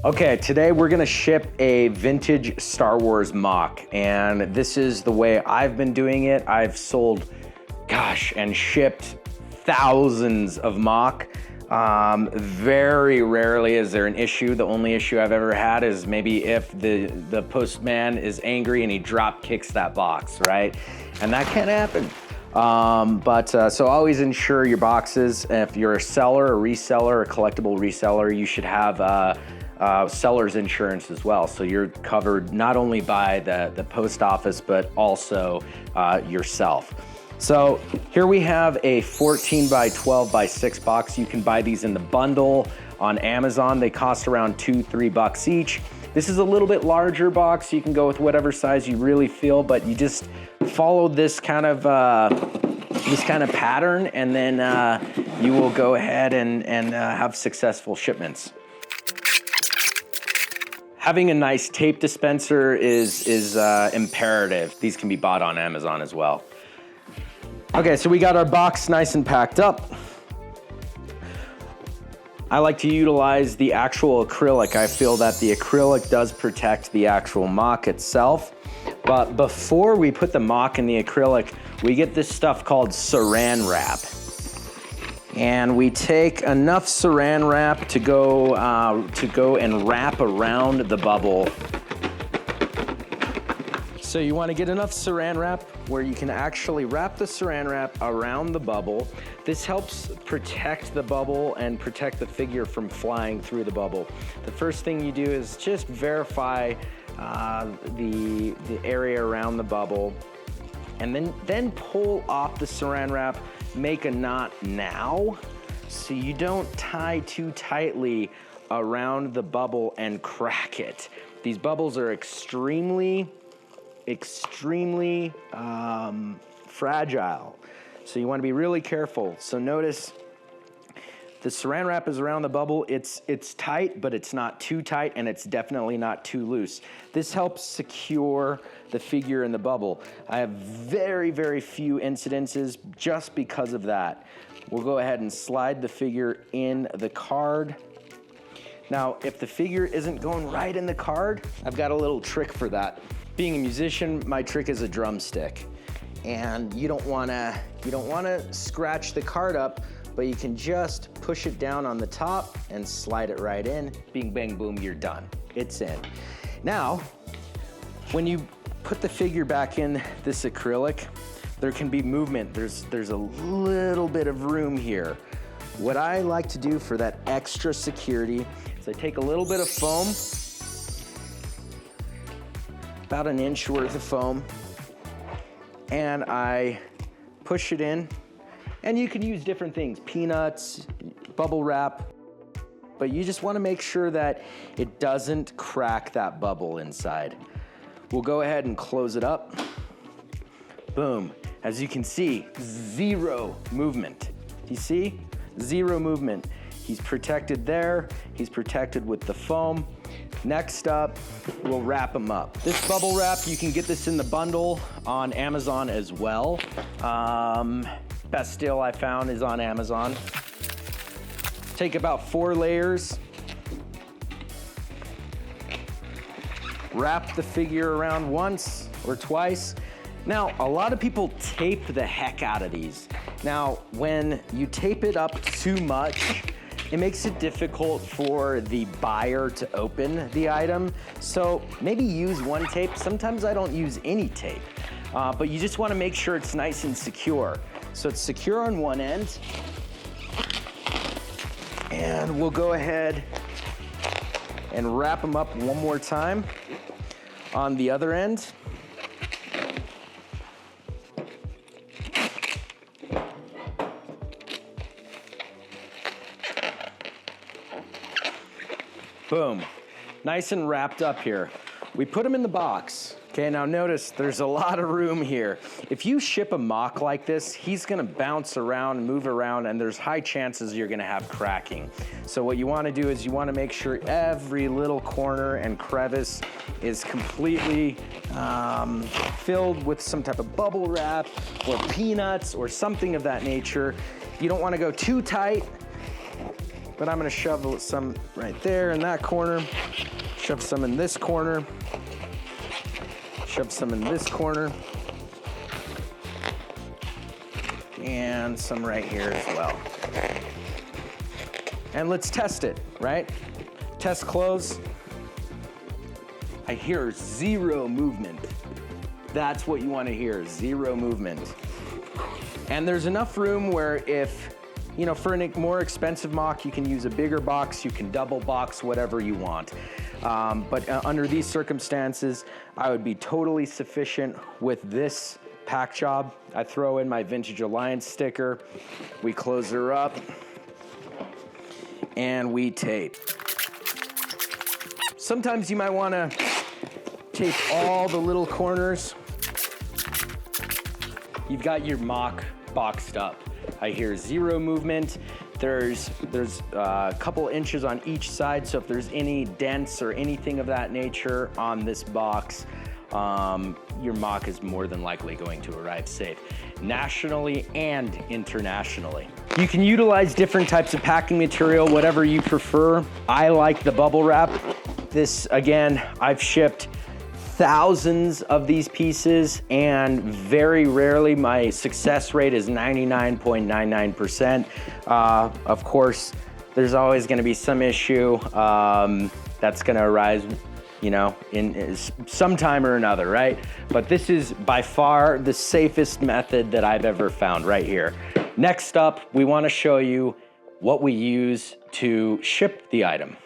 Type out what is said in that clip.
Okay, today we're gonna ship a vintage Star Wars MOC, and this is the way I've been doing it. I've sold, and shipped thousands of MOC. Very rarely is there an issue. The only issue I've ever had is maybe if the postman is angry and he drop kicks that box, right? And that can happen. So always insure your boxes. If you're a seller, a reseller, a collectible reseller, you should have seller's insurance as well. So you're covered not only by the post office, but also yourself. So here we have a 14 by 12 by 6 box. You can buy these in the bundle on Amazon. They cost around $2-3 each. This is a little bit larger box. You can go with whatever size you really feel, but you just follow this kind of pattern, and then you will go ahead and have successful shipments. Having a nice tape dispenser is imperative. These can be bought on Amazon as well. Okay, so we got our box nice and packed up. I like to utilize the actual acrylic. I feel that the acrylic does protect the actual MOC itself. But before we put the MOC in the acrylic, we get this stuff called saran wrap. And we take enough saran wrap to go and wrap around the bubble. So you want to get enough saran wrap where you can actually wrap the saran wrap around the bubble. This helps protect the bubble and protect the figure from flying through the bubble. The first thing you do is just verify the area around the bubble, and then pull off the saran wrap. Make a knot now so you don't tie too tightly around the bubble and crack it. These bubbles are extremely fragile, so you want to be really careful. So notice the saran wrap is around the bubble. It's tight, but it's not too tight, and it's definitely not too loose. This helps secure the figure in the bubble. I have very, very few incidences just because of that. We'll go ahead and slide the figure in the card. Now, if the figure isn't going right in the card, I've got a little trick for that. Being a musician, my trick is a drumstick. And you don't wanna scratch the card up, but you can just push it down on the top and slide it right in. Bing, bang, boom, you're done. It's in. Now, when you put the figure back in this acrylic, there can be movement. There's a little bit of room here. What I like to do for that extra security is I take a little bit of foam, about an inch worth of foam, and I push it in. And you can use different things, peanuts, bubble wrap, but you just wanna make sure that it doesn't crack that bubble inside. We'll go ahead and close it up. Boom. As you can see, zero movement. You see? Zero movement. He's protected there. He's protected with the foam. Next up, we'll wrap him up. This bubble wrap, you can get this in the bundle on Amazon as well. Best deal I found is on Amazon. Take about 4 layers. Wrap the figure around once or twice. Now, a lot of people tape the heck out of these. Now, when you tape it up too much, it makes it difficult for the buyer to open the item. So maybe use one tape. Sometimes I don't use any tape, but you just wanna make sure it's nice and secure. So it's secure on one end, and we'll go ahead and wrap them up one more time on the other end. Boom, nice and wrapped up here. We put them in the box. Okay, now notice there's a lot of room here. If you ship a MOC like this, he's gonna bounce around, move around, and there's high chances you're gonna have cracking. So what you wanna do is you wanna make sure every little corner and crevice is completely filled with some type of bubble wrap or peanuts or something of that nature. You don't wanna go too tight, but I'm gonna shove some right there in that corner, shove some in this corner, shove some in this corner, and some right here as well. And let's test it, right? Test close. I hear 0 movement. That's what you want to hear, 0 movement. And there's enough room where if, you know, for a more expensive MOC, you can use a bigger box, you can double box, whatever you want. But under these circumstances, I would be totally sufficient with this pack job. I throw in my Vintage Alliance sticker, we close her up, and we tape. Sometimes you might want to tape all the little corners. You've got your MOC boxed up. I hear 0 movement. There's a couple inches on each side, so if there's any dents or anything of that nature on this box, your MOC is more than likely going to arrive safe, nationally and internationally. You can utilize different types of packing material, whatever you prefer. I like the bubble wrap. This, again, I've shipped thousands of these pieces, and very rarely my success rate is 99.99%. Of course, there's always gonna be some issue that's gonna arise, you know, in some time or another, right? But this is by far the safest method that I've ever found right here. Next up, we wanna show you what we use to ship the item.